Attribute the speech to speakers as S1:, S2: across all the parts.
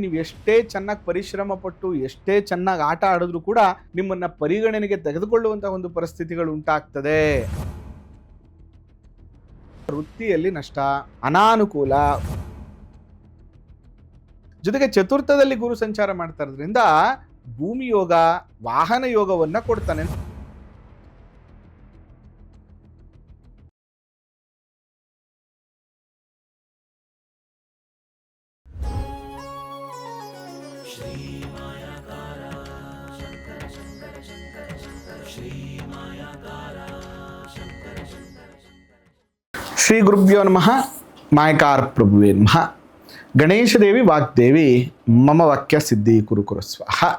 S1: ನೀವು ಎಷ್ಟೇ ಚೆನ್ನಾಗಿ ಪರಿಶ್ರಮ ಪಟ್ಟು ಎಷ್ಟೇ ಚೆನ್ನಾಗಿ ಆಟ ಆಡಿದ್ರು ಕೂಡ ನಿಮ್ಮನ್ನ ಪರಿಗಣನೆಗೆ ತೆಗೆದುಕೊಳ್ಳುವಂತಹ ಒಂದು ಪರಿಸ್ಥಿತಿಗಳು ಉಂಟಾಗ್ತದೆ. ವೃತ್ತಿಯಲ್ಲಿ ನಷ್ಟ, ಅನಾನುಕೂಲ, ಜೊತೆಗೆ ಚತುರ್ಥದಲ್ಲಿ ಗುರು ಸಂಚಾರ ಮಾಡ್ತಾ ಇರೋದ್ರಿಂದ ಭೂಮಿ ಯೋಗ, ವಾಹನ ಯೋಗವನ್ನ ಕೊಡ್ತಾನೆ. ಶ್ರೀ ಗುರುಭ್ಯೋ ನಮಃ. ಮಾಯಕಾರ ಪ್ರಭುವೇ ನಮಃ. ಗಣೇಶ ದೇವಿ ವಾಗ್ದೇವಿ ಮಮ ವಾಕ್ಯ ಸಿದ್ಧಿ ಕುರು ಸ್ವಾಹ.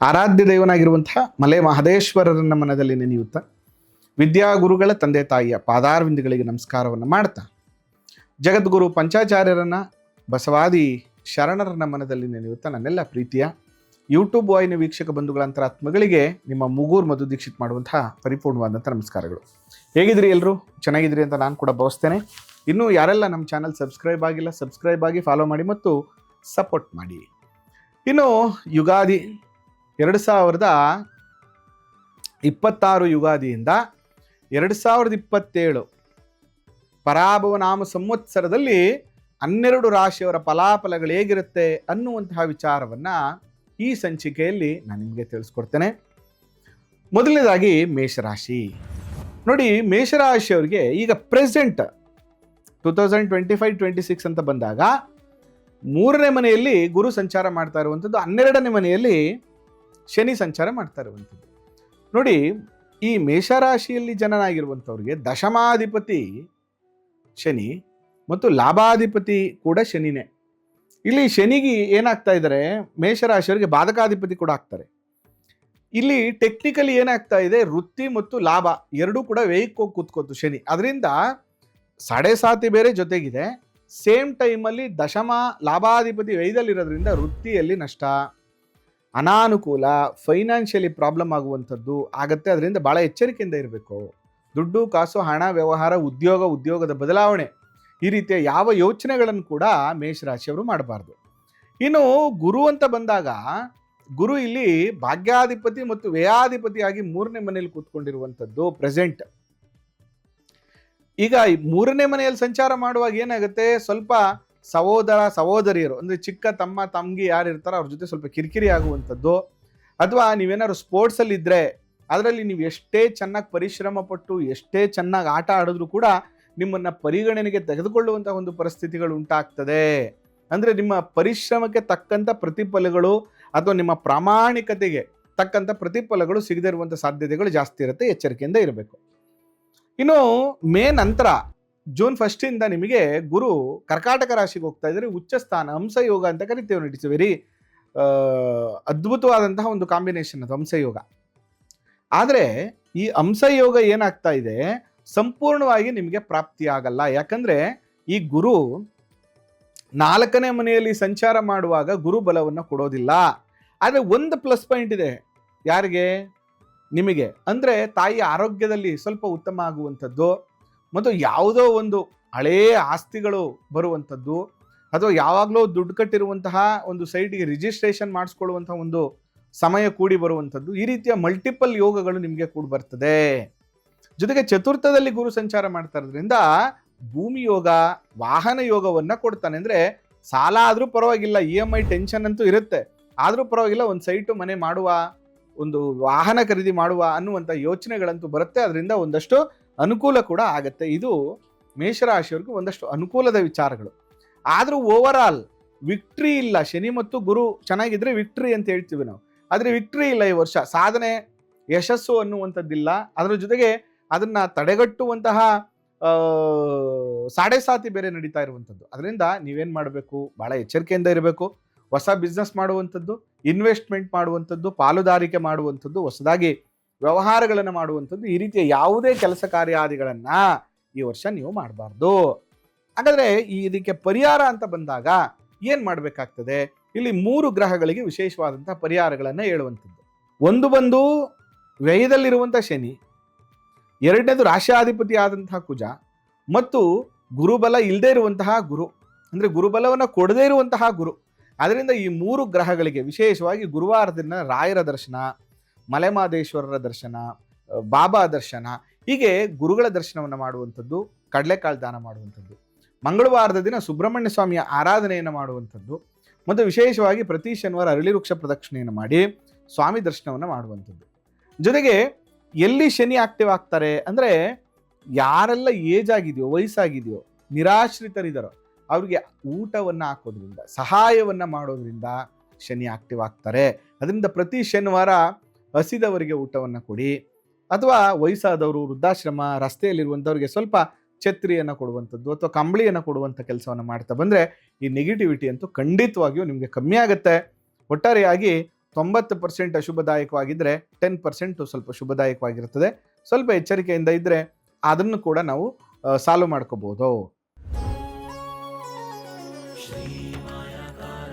S1: ಆರಾಧ್ಯ ದೇವನಾಗಿರುವಂತಹ ಮಲೆ ಮಹದೇಶ್ವರರನ್ನ ಮನದಲ್ಲಿ ನೆನೆಯುತ್ತಾ ವಿದ್ಯಾಗುರುಗಳ ತಂದೆ ತಾಯಿಯ ಪಾದಾರವಿಂದಗಳಿಗೆ ನಮಸ್ಕಾರವನ್ನು ಮಾಡ್ತಾ ಜಗದ್ಗುರು ಪಂಚಾಚಾರ್ಯರನ್ನ ಬಸವಾದಿ ಶರಣರನ್ನ ಮನದಲ್ಲಿ ನೆನೆಯುತ್ತಾ ನನ್ನೆಲ್ಲ ಪ್ರೀತಿಯ ಯೂಟ್ಯೂಬ್ ವಾಹಿನಿ ವೀಕ್ಷಕ ಬಂಧುಗಳ ಅಂತರಾತ್ಮಗಳಿಗೆ ನಿಮ್ಮ ಮುಗೂರ್ ಮಧು ದೀಕ್ಷಿತ್ ಮಾಡುವಂತಹ ಪರಿಪೂರ್ಣವಾದಂಥ ನಮಸ್ಕಾರಗಳು. ಹೇಗಿದ್ರಿ ಎಲ್ಲರೂ? ಚೆನ್ನಾಗಿದ್ರಿ ಅಂತ ನಾನು ಕೂಡ ಭಾವಿಸ್ತೇನೆ. ಇನ್ನೂ ಯಾರೆಲ್ಲ ನಮ್ಮ ಚಾನಲ್ ಸಬ್ಸ್ಕ್ರೈಬ್ ಆಗಿಲ್ಲ, ಸಬ್ಸ್ಕ್ರೈಬ್ ಆಗಿ ಫಾಲೋ ಮಾಡಿ ಮತ್ತು ಸಪೋರ್ಟ್ ಮಾಡಿ. ಇನ್ನು ಯುಗಾದಿ 2026 ಯುಗಾದಿಯಿಂದ 2027 ಪರಾಭವ ನಾಮ ಸಂವತ್ಸರದಲ್ಲಿ 12 ರಾಶಿಯವರ ಫಲಾಫಲಗಳು ಹೇಗಿರುತ್ತೆ ಅನ್ನುವಂತಹ ವಿಚಾರವನ್ನ ಈ ಸಂಚಿಕೆಯಲ್ಲಿ ನಾನು ನಿಮಗೆ ತಿಳಿಸ್ಕೊಡ್ತೇನೆ. ಮೊದಲನೇದಾಗಿ ಮೇಷರಾಶಿ. ನೋಡಿ, ಮೇಷರಾಶಿಯವರಿಗೆ ಈಗ ಪ್ರೆಸೆಂಟ್ 2025-26 ಅಂತ ಬಂದಾಗ 3ನೇ ಮನೆಯಲ್ಲಿ ಗುರು ಸಂಚಾರ ಮಾಡ್ತಾ ಇರುವಂಥದ್ದು, 12ನೇ ಮನೆಯಲ್ಲಿ ಶನಿ ಸಂಚಾರ ಮಾಡ್ತಾ ಇರುವಂಥದ್ದು. ನೋಡಿ, ಈ ಮೇಷರಾಶಿಯಲ್ಲಿ ಜನನಾಗಿರುವಂಥವ್ರಿಗೆ ದಶಮಾಧಿಪತಿ ಶನಿ ಮತ್ತು ಲಾಭಾಧಿಪತಿ ಕೂಡ ಶನಿನೇ. ಇಲ್ಲಿ ಶನಿಗೆ ಏನಾಗ್ತಾ ಇದ್ದಾರೆ, ಮೇಷರಾಶಿಯವರಿಗೆ ಬಾಧಕಾಧಿಪತಿ ಕೂಡ ಆಗ್ತಾರೆ. ಇಲ್ಲಿ ಟೆಕ್ನಿಕಲಿ ಏನಾಗ್ತಾ ಇದೆ, ವೃತ್ತಿ ಮತ್ತು ಲಾಭ ಎರಡೂ ಕೂಡ ವ್ಯಯಕ್ಕೆ ಹೋಗಿ ಕೂತ್ಕೋತು ಶನಿ. ಅದರಿಂದ 7.5 ಬೇರೆ ಜೊತೆಗಿದೆ. ಸೇಮ್ ಟೈಮಲ್ಲಿ ದಶಮ ಲಾಭಾಧಿಪತಿ ವ್ಯಯದಲ್ಲಿರೋದ್ರಿಂದ ವೃತ್ತಿಯಲ್ಲಿ ನಷ್ಟ, ಅನಾನುಕೂಲ, ಫೈನಾನ್ಷಿಯಲಿ ಪ್ರಾಬ್ಲಮ್ ಆಗುವಂಥದ್ದು ಆಗತ್ತೆ. ಅದರಿಂದ ಭಾಳ ಎಚ್ಚರಿಕೆಯಿಂದ ಇರಬೇಕು. ದುಡ್ಡು, ಕಾಸು, ಹಣ, ವ್ಯವಹಾರ, ಉದ್ಯೋಗದ ಬದಲಾವಣೆ, ಈ ರೀತಿಯ ಯಾವ ಯೋಚನೆಗಳನ್ನು ಕೂಡ ಮೇಷರಾಶಿಯವರು ಮಾಡಬಾರ್ದು. ಇನ್ನು ಗುರು ಅಂತ ಬಂದಾಗ, ಗುರು ಇಲ್ಲಿ ಭಾಗ್ಯಾಧಿಪತಿ ಮತ್ತು ವ್ಯಯಾಧಿಪತಿಯಾಗಿ 3ನೇ ಮನೆಯಲ್ಲಿ ಕೂತ್ಕೊಂಡಿರುವಂಥದ್ದು ಪ್ರೆಸೆಂಟ್. ಈಗ 3ನೇ ಮನೆಯಲ್ಲಿ ಸಂಚಾರ ಮಾಡುವಾಗ ಏನಾಗುತ್ತೆ, ಸ್ವಲ್ಪ ಸಹೋದರ ಸಹೋದರಿಯರು ಅಂದರೆ ಚಿಕ್ಕ ತಮ್ಮ ತಂಗಿ ಯಾರು ಇರ್ತಾರೋ ಅವ್ರ ಜೊತೆ ಸ್ವಲ್ಪ ಕಿರಿಕಿರಿ ಆಗುವಂಥದ್ದು, ಅಥವಾ ನೀವೇನಾದ್ರು ಸ್ಪೋರ್ಟ್ಸಲ್ಲಿ ಇದ್ದರೆ ಅದರಲ್ಲಿ ನೀವು ಎಷ್ಟೇ ಚೆನ್ನಾಗಿ ಪರಿಶ್ರಮ ಪಟ್ಟು ಎಷ್ಟೇ ಚೆನ್ನಾಗಿ ಆಟ ಆಡಿದ್ರು ಕೂಡ ನಿಮ್ಮನ್ನು ಪರಿಗಣನೆಗೆ ತೆಗೆದುಕೊಳ್ಳುವಂಥ ಒಂದು ಪರಿಸ್ಥಿತಿಗಳು ಉಂಟಾಗ್ತದೆ. ಅಂದರೆ ನಿಮ್ಮ ಪರಿಶ್ರಮಕ್ಕೆ ತಕ್ಕಂಥ ಪ್ರತಿಫಲಗಳು ಅಥವಾ ನಿಮ್ಮ ಪ್ರಾಮಾಣಿಕತೆಗೆ ತಕ್ಕಂಥ ಪ್ರತಿಫಲಗಳು ಸಿಗದೇ ಇರುವಂಥ ಸಾಧ್ಯತೆಗಳು ಜಾಸ್ತಿ ಇರುತ್ತೆ. ಎಚ್ಚರಿಕೆಯಿಂದ ಇರಬೇಕು. ಇನ್ನು ಮೇ ನಂತರ ಜೂನ್ 1 ನಿಮಗೆ ಗುರು ಕರ್ಕಾಟಕ ರಾಶಿಗೆ ಹೋಗ್ತಾ ಇದ್ದಾರೆ. ಉಚ್ಚ ಸ್ಥಾನ, ಹಂಸಯೋಗ ಅಂತ ಕರಿತೇವೆ. ಇಟ್ಸ್ ವೆರಿ ಅದ್ಭುತವಾದಂತಹ ಒಂದು ಕಾಂಬಿನೇಷನ್ ಅದು ಹಂಸಯೋಗ. ಆದರೆ ಈ ಹಂಸಯೋಗ ಏನಾಗ್ತಾ ಇದೆ, ಸಂಪೂರ್ಣವಾಗಿ ನಿಮಗೆ ಪ್ರಾಪ್ತಿಯಾಗಲ್ಲ. ಯಾಕಂದ್ರೆ ಈ ಗುರು 4ನೇ ಮನೆಯಲ್ಲಿ ಸಂಚಾರ ಮಾಡುವಾಗ ಗುರು ಬಲವನ್ನು ಕೊಡೋದಿಲ್ಲ. ಆದರೆ ಒಂದು ಪ್ಲಸ್ ಪಾಯಿಂಟ್ ಇದೆ. ಯಾರಿಗೆ? ನಿಮಗೆ. ಅಂದರೆ ತಾಯಿಯ ಆರೋಗ್ಯದಲ್ಲಿ ಸ್ವಲ್ಪ ಉತ್ತಮ ಆಗುವಂಥದ್ದು, ಮತ್ತು ಯಾವುದೋ ಒಂದು ಹಳೆಯ ಆಸ್ತಿಗಳು ಬರುವಂಥದ್ದು, ಅಥವಾ ಯಾವಾಗಲೂ ದುಡ್ಡು ಕಟ್ಟಿರುವಂತಹ ಒಂದು ಸೈಟಿಗೆ ರಿಜಿಸ್ಟ್ರೇಷನ್ ಮಾಡಿಸ್ಕೊಳ್ಳುವಂತಹ ಒಂದು ಸಮಯ ಕೂಡಿ ಬರುವಂಥದ್ದು, ಈ ರೀತಿಯ ಮಲ್ಟಿಪಲ್ ಯೋಗಗಳು ನಿಮಗೆ ಕೂಡಿ ಬರ್ತದೆ. ಜೊತೆಗೆ ಚತುರ್ಥದಲ್ಲಿ ಗುರು ಸಂಚಾರ ಮಾಡ್ತಾ ಇರೋದ್ರಿಂದ ಭೂಮಿ ಯೋಗ, ವಾಹನ ಯೋಗವನ್ನ ಕೊಡ್ತಾನೆ. ಅಂದ್ರೆ ಸಾಲ ಆದ್ರೂ ಪರವಾಗಿಲ್ಲ, EMI ಟೆನ್ಷನ್ ಅಂತೂ ಇರುತ್ತೆ, ಆದ್ರೂ ಪರವಾಗಿಲ್ಲ, ಒಂದು ಸೈಟು ಮನೆ ಮಾಡುವ, ಒಂದು ವಾಹನ ಖರೀದಿ ಮಾಡುವ ಅನ್ನುವಂಥ ಯೋಚನೆಗಳಂತೂ ಬರುತ್ತೆ. ಅದರಿಂದ ಒಂದಷ್ಟು ಅನುಕೂಲ ಕೂಡ ಆಗತ್ತೆ. ಇದು ಮೇಷರಾಶಿಯವರೆಗೂ ಒಂದಷ್ಟು ಅನುಕೂಲದ ವಿಚಾರಗಳು. ಆದ್ರೂ ಓವರ್ ಆಲ್ ವಿಕ್ಟ್ರಿ ಇಲ್ಲ. ಶನಿ ಮತ್ತು ಗುರು ಚೆನ್ನಾಗಿದ್ರೆ ವಿಕ್ಟ್ರಿ ಅಂತ ಹೇಳ್ತೀವಿ ನಾವು, ಆದ್ರೆ ವಿಕ್ಟ್ರಿ ಇಲ್ಲ ಈ ವರ್ಷ. ಸಾಧನೆ, ಯಶಸ್ಸು ಅನ್ನುವಂಥದ್ದಿಲ್ಲ. ಅದರ ಜೊತೆಗೆ ಅದನ್ನ ತಡೆಗಟ್ಟುವಂತಹ 7.5 ಬೇರೆ ನಡೀತಾ ಇರುವಂಥದ್ದು. ಅದರಿಂದ ನೀವೇನು ಮಾಡಬೇಕು, ಭಾಳ ಎಚ್ಚರಿಕೆಯಿಂದ ಇರಬೇಕು. ಹೊಸ ಬಿಸ್ನೆಸ್ ಮಾಡುವಂಥದ್ದು, ಇನ್ವೆಸ್ಟ್ಮೆಂಟ್ ಮಾಡುವಂಥದ್ದು, ಪಾಲುದಾರಿಕೆ ಮಾಡುವಂಥದ್ದು, ಹೊಸದಾಗಿ ವ್ಯವಹಾರಗಳನ್ನು ಮಾಡುವಂಥದ್ದು, ಈ ರೀತಿಯ ಯಾವುದೇ ಕೆಲಸ ಕಾರ್ಯಾದಿಗಳನ್ನ ಈ ವರ್ಷ ನೀವು ಮಾಡಬಾರ್ದು. ಹಾಗಾದ್ರೆ ಇದಕ್ಕೆ ಪರಿಹಾರ ಅಂತ ಬಂದಾಗ ಏನ್ ಮಾಡಬೇಕಾಗ್ತದೆ? ಇಲ್ಲಿ 3 ಗ್ರಹಗಳಿಗೆ ವಿಶೇಷವಾದಂತಹ ಪರಿಹಾರಗಳನ್ನ ಹೇಳುವಂಥದ್ದು. ಒಂದು ಬಂದು ವ್ಯಯದಲ್ಲಿರುವಂಥ ಶನಿ, ಎರಡನೇದು ರಾಶಿಯಾಧಿಪತಿ ಆದಂತಹ ಕುಜ, ಮತ್ತು ಗುರುಬಲ ಇಲ್ಲದೆ ಇರುವಂತಹ ಗುರು, ಅಂದ್ರೆ ಗುರುಬಲವನ್ನು ಕೊಡದೇ ಇರುವಂತಹ ಗುರು. ಅದರಿಂದ ಈ 3 ಗ್ರಹಗಳಿಗೆ ವಿಶೇಷವಾಗಿ ಗುರುವಾರ ದಿನ ರಾಯರ ದರ್ಶನ, ಮಲೆಮಹದೇಶ್ವರರ ದರ್ಶನ, ಬಾಬಾ ದರ್ಶನ, ಹೀಗೆ ಗುರುಗಳ ದರ್ಶನವನ್ನು ಮಾಡುವಂಥದ್ದು, ಕಡಲೆಕಾಳು ದಾನ ಮಾಡುವಂಥದ್ದು, ಮಂಗಳವಾರದ ದಿನ ಸುಬ್ರಹ್ಮಣ್ಯ ಸ್ವಾಮಿಯ ಆರಾಧನೆಯನ್ನು ಮಾಡುವಂಥದ್ದು, ಮತ್ತು ವಿಶೇಷವಾಗಿ ಪ್ರತಿ ಶನಿವಾರ ಅರಳಿ ವೃಕ್ಷ ಪ್ರದಕ್ಷಿಣೆಯನ್ನು ಮಾಡಿ ಸ್ವಾಮಿ ದರ್ಶನವನ್ನು ಮಾಡುವಂಥದ್ದು. ಜೊತೆಗೆ ಎಲ್ಲಿ ಶನಿ ಆಕ್ಟಿವ್ ಆಗ್ತಾರೆ ಅಂದರೆ, ಯಾರೆಲ್ಲ ಏಜ್ ಆಗಿದೆಯೋ, ವಯಸ್ಸಾಗಿದೆಯೋ, ನಿರಾಶ್ರಿತರಿದ್ದಾರೋ ಅವ್ರಿಗೆ ಊಟವನ್ನು ಹಾಕೋದ್ರಿಂದ, ಸಹಾಯವನ್ನು ಮಾಡೋದ್ರಿಂದ ಶನಿ ಆಕ್ಟಿವ್ ಆಗ್ತಾರೆ. ಅದರಿಂದ ಪ್ರತಿ ಶನಿವಾರ ಹಸಿದವರಿಗೆ ಊಟವನ್ನು ಕೊಡಿ, ಅಥವಾ ವಯಸ್ಸಾದವರು, ವೃದ್ಧಾಶ್ರಮ, ರಸ್ತೆಯಲ್ಲಿರುವಂಥವ್ರಿಗೆ ಸ್ವಲ್ಪ ಛತ್ರಿಯನ್ನು ಕೊಡುವಂಥದ್ದು ಅಥವಾ ಕಂಬಳಿಯನ್ನು ಕೊಡುವಂಥ ಕೆಲಸವನ್ನು ಮಾಡ್ತಾ ಬಂದರೆ ಈ ನೆಗೆಟಿವಿಟಿ ಅಂತೂ ಖಂಡಿತವಾಗಿಯೂ ನಿಮಗೆ ಕಮ್ಮಿ ಆಗುತ್ತೆ. ಒಟ್ಟಾರೆಯಾಗಿ 90% ಅಶುಭದಾಯಕವಾಗಿದ್ದರೆ 10% ಸ್ವಲ್ಪ ಶುಭದಾಯಕವಾಗಿರ್ತದೆ. ಸ್ವಲ್ಪ ಎಚ್ಚರಿಕೆಯಿಂದ ಇದ್ದರೆ ಅದನ್ನು ಕೂಡ ನಾವು ಸಾಲ್ವ್ ಮಾಡ್ಕೋಬೋದು.
S2: ಶ್ರೀ ಮಾಯಾಕಾರ